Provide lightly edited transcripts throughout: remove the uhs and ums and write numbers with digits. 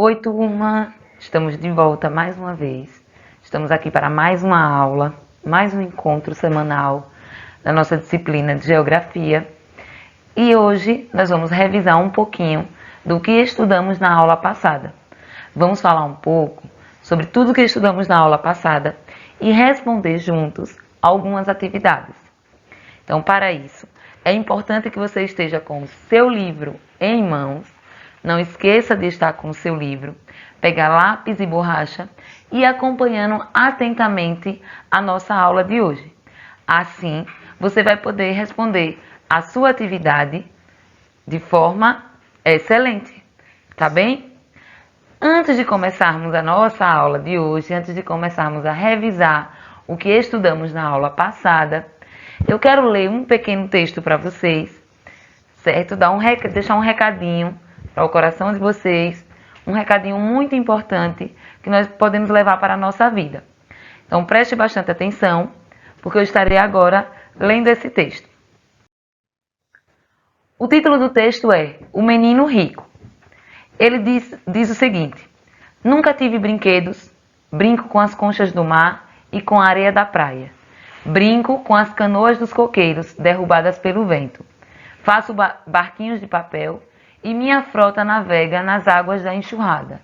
Oi, turma! Estamos de volta mais uma vez. Estamos aqui para mais uma aula, mais um encontro semanal da nossa disciplina de Geografia. E hoje nós vamos revisar um pouquinho do que estudamos na aula passada. Vamos falar um pouco sobre tudo que estudamos na aula passada e responder juntos algumas atividades. Então, para isso, é importante que você esteja com o seu livro em mãos. Não esqueça de estar com o seu livro, pegar lápis e borracha e acompanhando atentamente a nossa aula de hoje. Assim, você vai poder responder a sua atividade de forma excelente, tá bem? Antes de começarmos a nossa aula de hoje, antes de começarmos a revisar o que estudamos na aula passada, eu quero ler um pequeno texto para vocês, certo? Deixar um recadinho para o coração de vocês, um recadinho muito importante que nós podemos levar para a nossa vida. Então preste bastante atenção, porque eu estarei agora lendo esse texto. O título do texto é O Menino Rico. Ele diz o seguinte: nunca tive brinquedos, brinco com as conchas do mar e com a areia da praia. Brinco com as canoas dos coqueiros derrubadas pelo vento. Faço barquinhos de papel e minha frota navega nas águas da enxurrada.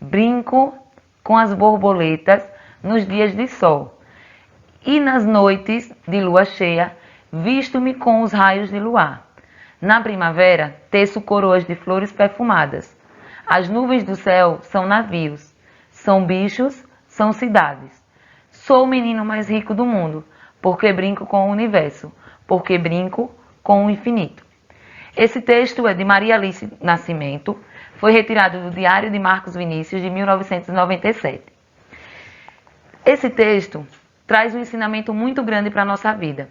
Brinco com as borboletas nos dias de sol. E nas noites de lua cheia, visto-me com os raios de luar. Na primavera, teço coroas de flores perfumadas. As nuvens do céu são navios, são bichos, são cidades. Sou o menino mais rico do mundo, porque brinco com o universo, porque brinco com o infinito. Esse texto é de Maria Alice Nascimento, foi retirado do Diário de Marcos Vinícius, de 1997. Esse texto traz um ensinamento muito grande para a nossa vida,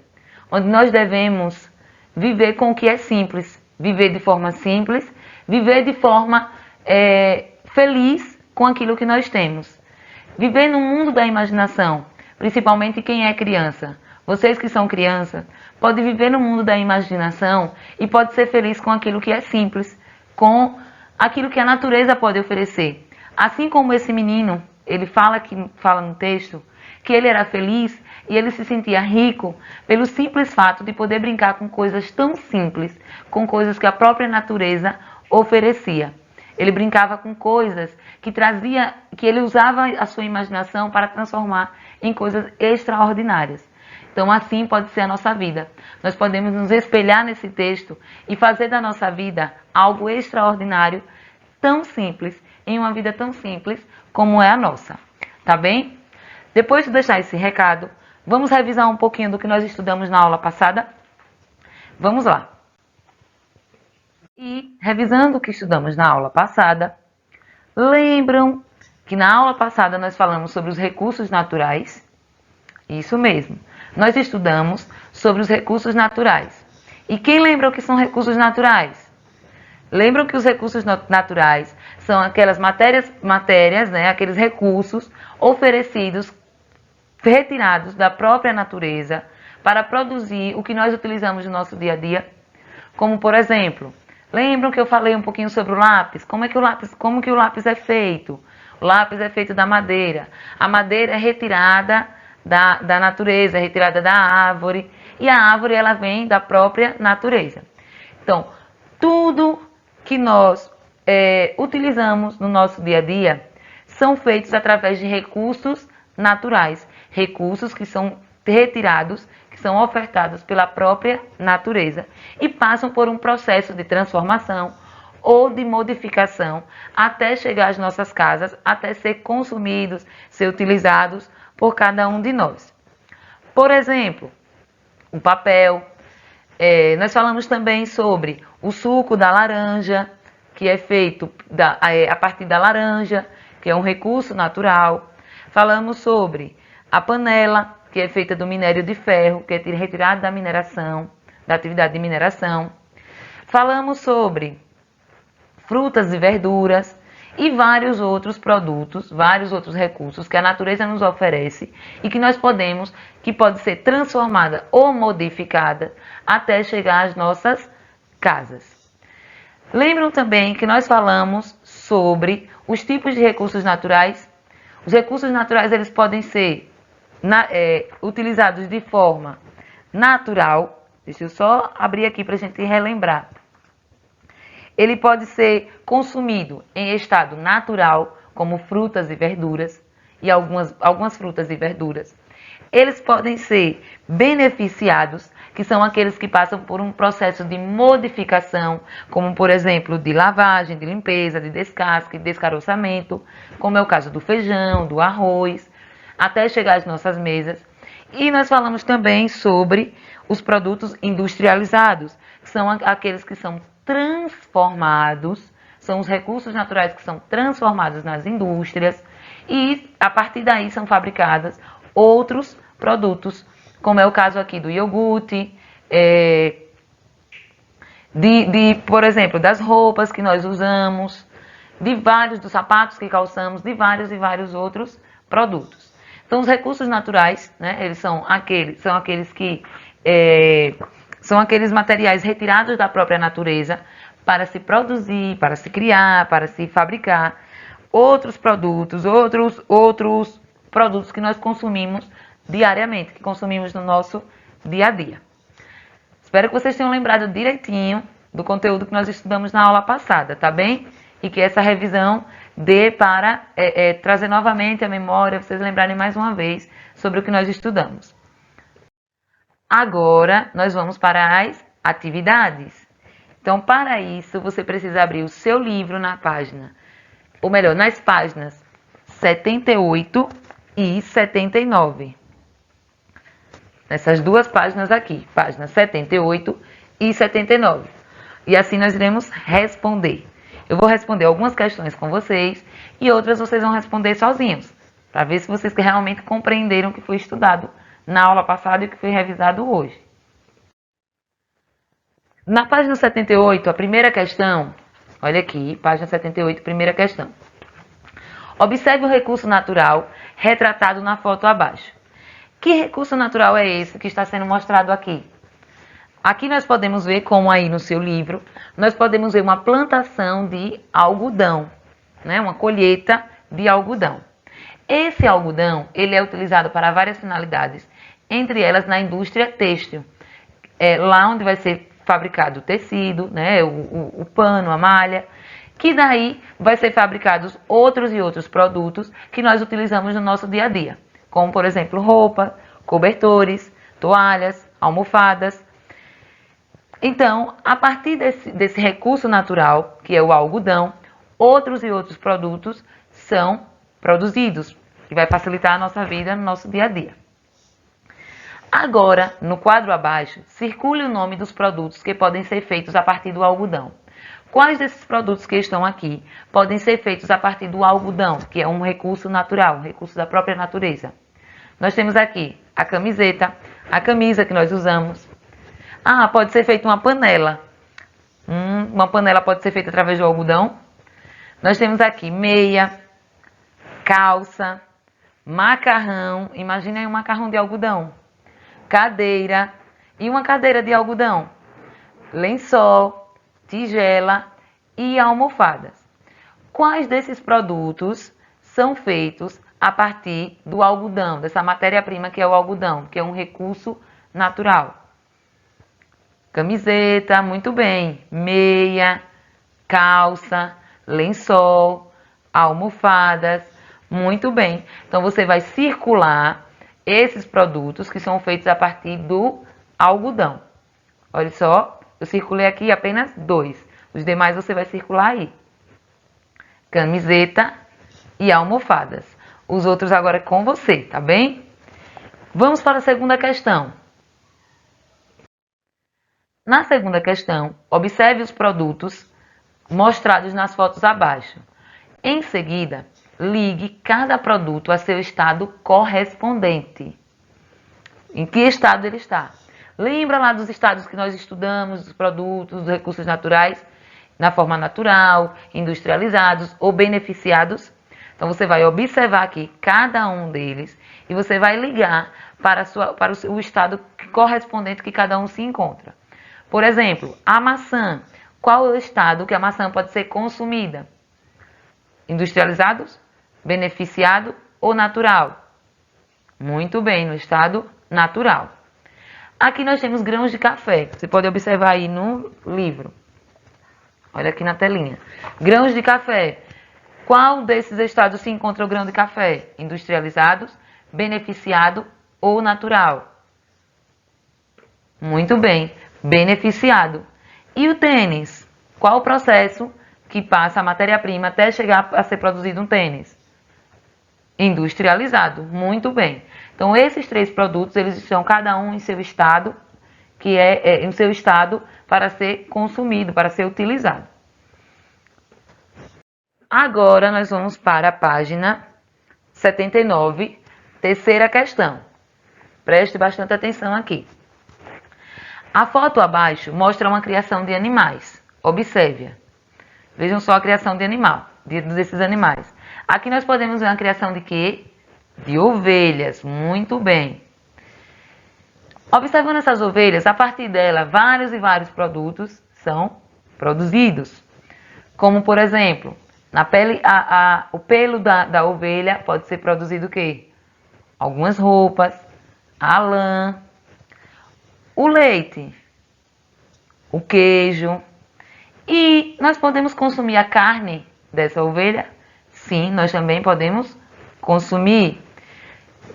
onde nós devemos viver com o que é simples, viver de forma simples, viver de forma feliz com aquilo que nós temos. Viver no mundo da imaginação, principalmente quem é criança. Vocês que são crianças, podem viver no mundo da imaginação e pode ser feliz com aquilo que é simples, com aquilo que a natureza pode oferecer. Assim como esse menino, ele fala no texto, que ele era feliz e ele se sentia rico pelo simples fato de poder brincar com coisas tão simples, com coisas que a própria natureza oferecia. Ele brincava com coisas que ele usava a sua imaginação para transformar em coisas extraordinárias. Então, assim pode ser a nossa vida. Nós podemos nos espelhar nesse texto e fazer da nossa vida algo extraordinário, tão simples, em uma vida tão simples como é a nossa. Tá bem? Depois de deixar esse recado, vamos revisar um pouquinho do que nós estudamos na aula passada? Vamos lá. E, revisando o que estudamos na aula passada, lembram que na aula passada nós falamos sobre os recursos naturais? Isso mesmo. Nós estudamos sobre os recursos naturais. E quem lembra o que são recursos naturais? Lembram que os recursos naturais são aquelas matérias, né, aqueles recursos oferecidos, retirados da própria natureza para produzir o que nós utilizamos no nosso dia a dia? Como, por exemplo, lembram que eu falei um pouquinho sobre o lápis? Como que o lápis é feito? O lápis é feito da madeira. A madeira é retirada da natureza, retirada da árvore, e a árvore ela vem da própria natureza. Então, tudo que nós utilizamos no nosso dia a dia são feitos através de recursos naturais, recursos que são retirados, que são ofertados pela própria natureza e passam por um processo de transformação ou de modificação até chegar às nossas casas, até ser consumidos, ser utilizados por cada um de nós. Por exemplo, o papel. Nós falamos também sobre o suco da laranja, que é feito a partir da laranja, que é um recurso natural. Falamos sobre a panela, que é feita do minério de ferro, que é retirado da mineração, da atividade de mineração. Falamos sobre frutas e verduras e vários outros produtos, vários outros recursos que a natureza nos oferece e que pode ser transformada ou modificada até chegar às nossas casas. Lembram também que nós falamos sobre os tipos de recursos naturais. Os recursos naturais eles podem ser utilizados de forma natural. Deixa eu só abrir aqui para a gente relembrar. Ele pode ser consumido em estado natural, como frutas e verduras, e algumas frutas e verduras. Eles podem ser beneficiados, que são aqueles que passam por um processo de modificação, como por exemplo de lavagem, de limpeza, de descasque, de descaroçamento, como é o caso do feijão, do arroz, até chegar às nossas mesas. E nós falamos também sobre os produtos industrializados, que são aqueles que são transformados, são os recursos naturais que são transformados nas indústrias e a partir daí são fabricados outros produtos, como é o caso aqui do iogurte, por exemplo, das roupas que nós usamos, dos sapatos que calçamos, de vários e vários outros produtos. Então, os recursos naturais, né, eles são aqueles que são aqueles materiais retirados da própria natureza para se produzir, para se criar, para se fabricar outros produtos que nós consumimos diariamente, que consumimos no nosso dia a dia. Espero que vocês tenham lembrado direitinho do conteúdo que nós estudamos na aula passada, tá bem? E que essa revisão dê para trazer novamente a memória, vocês lembrarem mais uma vez sobre o que nós estudamos. Agora, nós vamos para as atividades. Então, para isso, você precisa abrir o seu livro na página, ou melhor, nas páginas 78 e 79. Nessas duas páginas aqui, páginas 78 e 79. E assim nós iremos responder. Eu vou responder algumas questões com vocês e outras vocês vão responder sozinhos, para ver se vocês realmente compreenderam o que foi estudado na aula passada e o que foi revisado hoje. Na página 78, a primeira questão, olha aqui, página 78, primeira questão. Observe o recurso natural retratado na foto abaixo. Que recurso natural é esse que está sendo mostrado aqui? Aqui nós podemos ver, como aí no seu livro, nós podemos ver uma plantação de algodão, né? Uma colheita de algodão. Esse algodão, ele é utilizado para várias finalidades, entre elas na indústria têxtil. É lá onde vai ser fabricado o tecido, né? o pano, a malha, que daí vai ser fabricados outros e outros produtos que nós utilizamos no nosso dia a dia, como por exemplo roupa, cobertores, toalhas, almofadas. Então, a partir desse recurso natural, que é o algodão, outros e outros produtos são produzidos, que vai facilitar a nossa vida no nosso dia a dia. Agora, no quadro abaixo, circule o nome dos produtos que podem ser feitos a partir do algodão. Quais desses produtos que estão aqui podem ser feitos a partir do algodão, que é um recurso natural, um recurso da própria natureza? Nós temos aqui a camiseta, a camisa que nós usamos. Pode ser feita uma panela. Uma panela pode ser feita através do algodão. Nós temos aqui meia, calça, macarrão. Imagina aí um macarrão de algodão. Cadeira e uma cadeira de algodão. Lençol, tigela e almofadas. Quais desses produtos são feitos a partir do algodão, dessa matéria-prima que é o algodão, que é um recurso natural? Camiseta, muito bem. Meia, calça, lençol, almofadas, muito bem. Então, você vai circular esses produtos que são feitos a partir do algodão. Olha só, eu circulei aqui apenas 2. Os demais você vai circular aí. Camiseta e almofadas. Os outros agora é com você, tá bem? Vamos para a segunda questão. Na segunda questão, observe os produtos mostrados nas fotos abaixo. Em seguida, ligue cada produto a seu estado correspondente. Em que estado ele está? Lembra lá dos estados que nós estudamos, dos produtos, dos recursos naturais? Na forma natural, industrializados ou beneficiados? Então, você vai observar aqui cada um deles e você vai ligar para o estado correspondente que cada um se encontra. Por exemplo, a maçã. Qual é o estado que a maçã pode ser consumida? industrializados, beneficiado ou natural? Muito bem, no estado natural. Aqui nós temos grãos de café. Você pode observar aí no livro. Olha aqui na telinha. Grãos de café. Qual desses estados se encontra o grão de café? Industrializados, beneficiado ou natural? Muito bem, beneficiado. E o tênis? Qual o processo que passa a matéria-prima até chegar a ser produzido um tênis? Industrializado. Muito bem. Então, esses três produtos, eles estão cada um em seu estado, que é em seu estado para ser consumido, para ser utilizado. Agora, nós vamos para a página 79, terceira questão. Preste bastante atenção aqui. A foto abaixo mostra uma criação de animais. Observe-a. Vejam só a criação de animal, desses animais. Aqui nós podemos ver a criação de quê? De ovelhas. Muito bem. Observando essas ovelhas, a partir dela, vários e vários produtos são produzidos. Como, por exemplo, na pele, o pelo da ovelha pode ser produzido o quê? Algumas roupas, a lã, o leite, o queijo. E nós podemos consumir a carne dessa ovelha? Sim, nós também podemos consumir.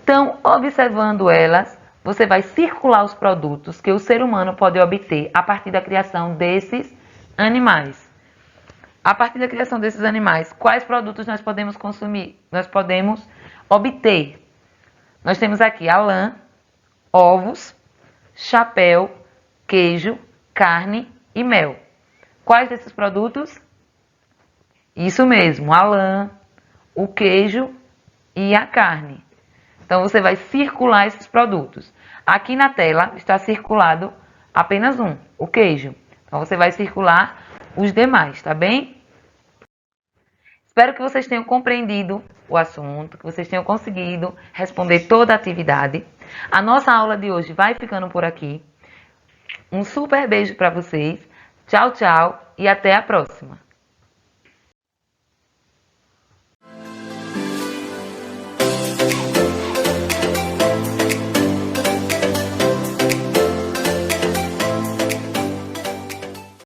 Então, observando elas, você vai circular os produtos que o ser humano pode obter a partir da criação desses animais. A partir da criação desses animais, quais produtos nós podemos consumir? Nós podemos obter. Nós temos aqui a lã, ovos, chapéu, queijo, carne e mel. Quais desses produtos? Isso mesmo, a lã, o queijo e a carne. Então, você vai circular esses produtos. Aqui na tela está circulado apenas um, o queijo. Então, você vai circular os demais, tá bem? Espero que vocês tenham compreendido o assunto, que vocês tenham conseguido responder toda a atividade. A nossa aula de hoje vai ficando por aqui. Um super beijo para vocês. Tchau, tchau e até a próxima.